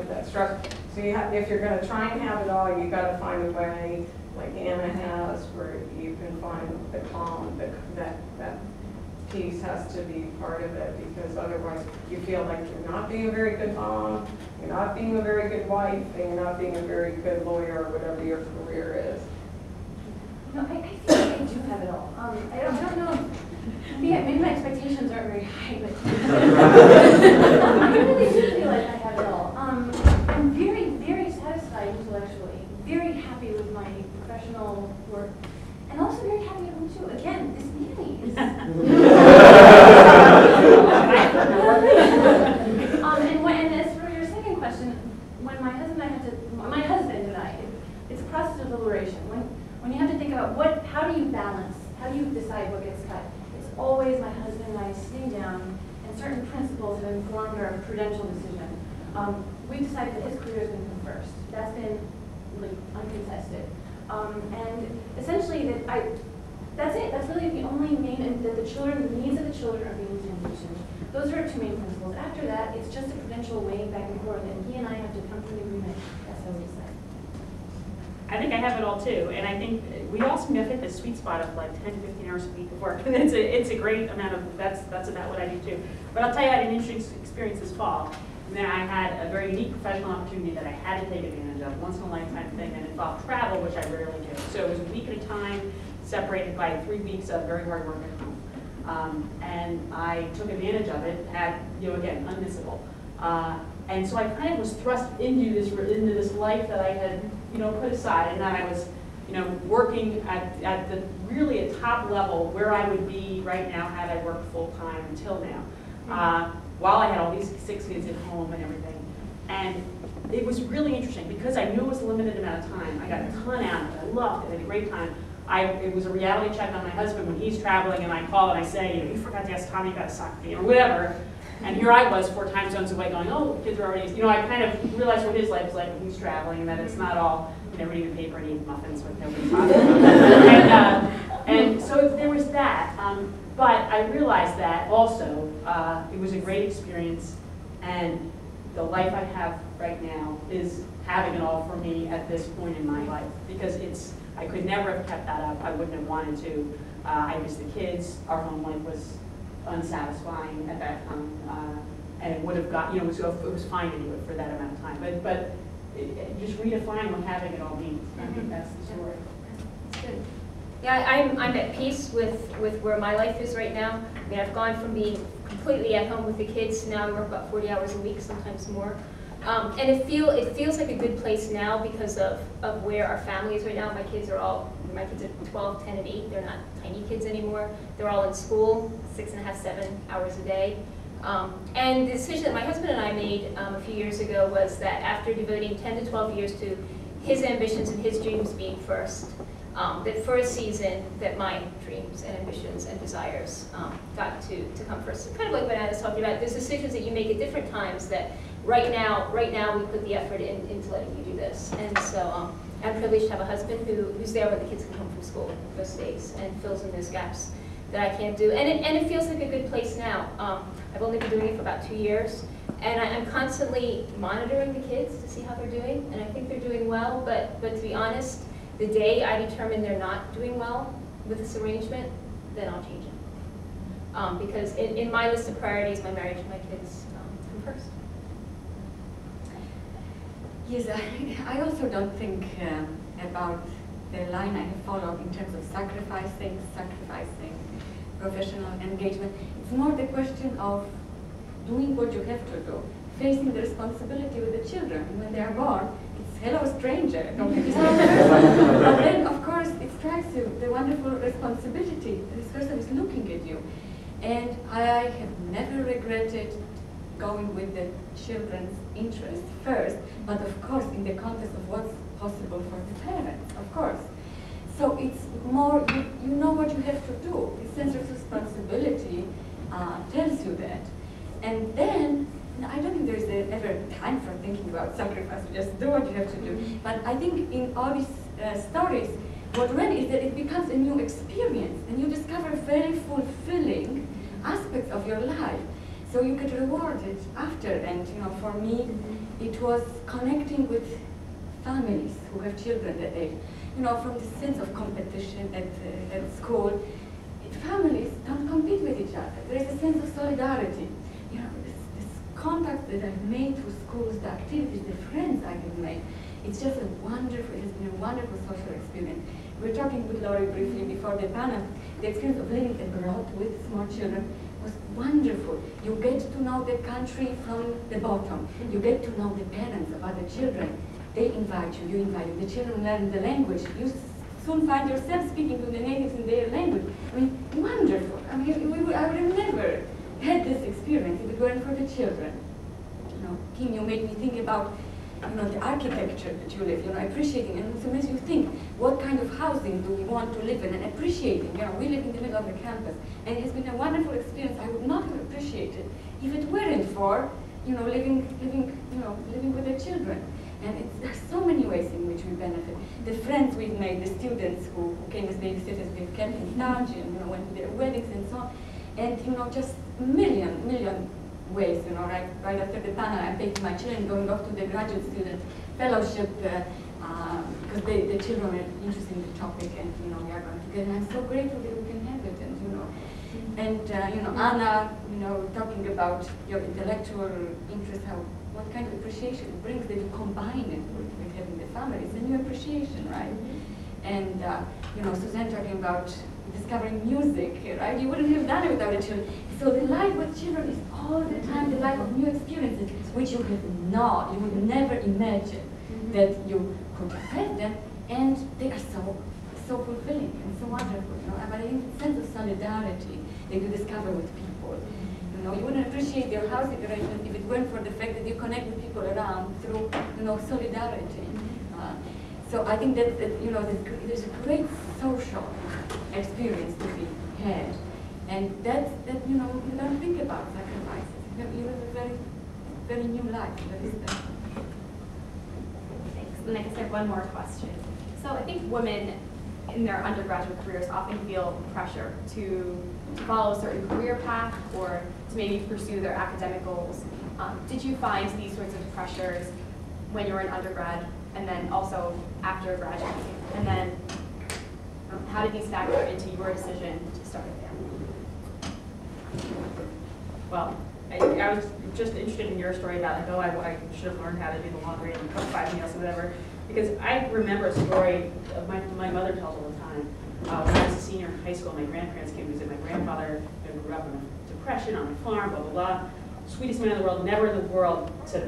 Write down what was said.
with that stress. So if you're going to try and have it all, you got to find a way, like Anna has, where you can find the calm. That piece has to be part of it, because otherwise you feel like you're not being a very good mom, you're not being a very good wife, and you're not being a very good lawyer or whatever your career is. No, I feel like I do have it all. I don't know. Maybe my expectations aren't very high, but I really do feel like I have it all. I'm very, very satisfied intellectually, very happy with my professional work, and also very happy at home too. Again, this nanny is. And as for your second question, when my husband and I, it's a process of deliberation. When you have to think about how do you balance, how do you decide what gets cut? It's always my husband and I sitting down, and certain principles have informed our prudential decision. We decided that his career is going to come first. That's been like uncontested. And essentially, that's it. That's really the only main, and that the needs of the children are being mentioned. Those are our two main principles. After that, it's just a prudential weighing back and forth, and he and I have to come to an agreement. That's how we decide. I think I have it all too, and I think we all seem to hit the sweet spot of like 10 to 15 hours a week of work, and it's a great amount of, that's about what I do too. But I'll tell you, I had an interesting experience this fall. And then I had a very unique professional opportunity that I had to take advantage of, once in a lifetime thing, that involved travel, which I rarely do. So it was a week at a time, separated by 3 weeks of very hard work at home. And I took advantage of it, again, unmissable. And so I kind of was thrust into this life that I had, put aside, and that I was, working at the really a top level where I would be right now had I worked full time until now, while I had all these 6 kids at home and everything. And it was really interesting because I knew it was a limited amount of time. I got a ton out of it. I loved it. I had a great time. It was a reality check on my husband when he's traveling, and I call and I say, you forgot to ask Tommy about a soccer game or whatever. And here I was 4 time zones away going, oh, kids are already, I kind of realized what his life is like when he's traveling, and that it's not all, reading the paper and eating muffins with nobody talking. And so there was that. But I realized that also it was a great experience, and the life I have right now is having it all for me at this point in my life, because I could never have kept that up. I wouldn't have wanted to. I miss the kids. Our home life was unsatisfying at that time, and it would have got, it was fine to do it for that amount of time. But just redefine what having it all means. I think that's the story. That's good. Yeah, I'm at peace with where my life is right now. I mean, I've gone from being completely at home with the kids to now I work about 40 hours a week, sometimes more. And it feels like a good place now because of where our family is right now. My kids are 12, 10, and 8. They're not tiny kids anymore. They're all in school, 6.5, 7 hours a day. And the decision that my husband and I made a few years ago was that after devoting 10 to 12 years to his ambitions and his dreams being first, that for a season that my dreams and ambitions and desires got to come first. Kind of like what Anna's talking about, there's decisions that you make at different times that right now we put the effort into letting you do this. And so I'm privileged to have a husband who's there when the kids come home from school most days and fills in those gaps that I can't do. And it feels like a good place now. I've only been doing it for about 2 years, and I'm constantly monitoring the kids to see how they're doing, and I think they're doing well, but to be honest, the day I determine they're not doing well with this arrangement, then I'll change it. Because in my list of priorities, my marriage and my kids come first. Yes, I also don't think about the line I have followed in terms of sacrificing professional engagement. It's more the question of doing what you have to do, facing the responsibility with the children. And when they are born, it's hello stranger, don't be But then, of course, it strikes you the wonderful responsibility. This person is looking at you. And I have never regretted going with the children's interest first, but of course in the context of what's possible for the parents, of course. So it's more, you know what you have to do. The sense of responsibility tells you that. And then, I don't think there's ever time for thinking about sacrifice, you just do what you have to do. But I think in all these stories, what really is that it becomes a new experience, and you discover very fulfilling aspects of your life. So you get rewarded after, and for me, it was connecting with families who have children that age. From the sense of competition at school, families don't compete with each other. There is a sense of solidarity. This contact that I've made through schools, the activities, the friends I have made, it's just it has been a wonderful social experience. We were talking with Laurie briefly before the panel. The experience of living abroad with small children was wonderful. You get to know the country from the bottom. You get to know the parents of other children. They invite you, you invite them. The children learn the language. You soon find yourself speaking to the natives in their language. I mean, wonderful. I mean, I would have never had this experience if it weren't for the children. Kim, you made me think about the architecture that you live, appreciating, and it makes you think, what kind of housing do we want to live in, and appreciating, we live in the middle of the campus, and it has been a wonderful experience. I would not have appreciated if it weren't for, living with the children. And there's so many ways in which we benefit. The friends we've made, the students who came as babysitters, we've kept in touch, and went to their weddings and so on, and just million ways, right after the panel, I'm taking my children, going off to the graduate student fellowship, because the children are interested in the topic, and we are going together. And I'm so grateful that we can have it, and Anna, talking about your intellectual interest, what kind of appreciation it brings that you combine it with having the family. It's a new appreciation, right? And Suzanne talking about discovering music, right? You wouldn't have done it without the children. So the life with children is all the time the life of new experiences, which you would never imagine that you could have them, and they are so fulfilling and so wonderful. But I think the sense of solidarity that you discover with people. You wouldn't appreciate your housing arrangement if it weren't for the fact that you connect with people around through solidarity. So I think that there's a great social experience to be had, and that you don't think about sacrifices. You live a very, very new life. That is that. Thanks. And I guess I have one more question. So I think women in their undergraduate careers often feel pressure to follow a certain career path or to maybe pursue their academic goals. Did you find these sorts of pressures when you were in undergrad and then also after graduating? And then how did these factor into your decision to start a family? Well, I was just interested in your story about, I should have learned how to do the laundry and cook 5 meals or whatever, because I remember a story of my mother tells all the time. When I was a senior in high school, my grandparents came to visit. My grandfather grew up in a depression on a farm, blah, blah, blah. Sweetest man in the world, never in the world said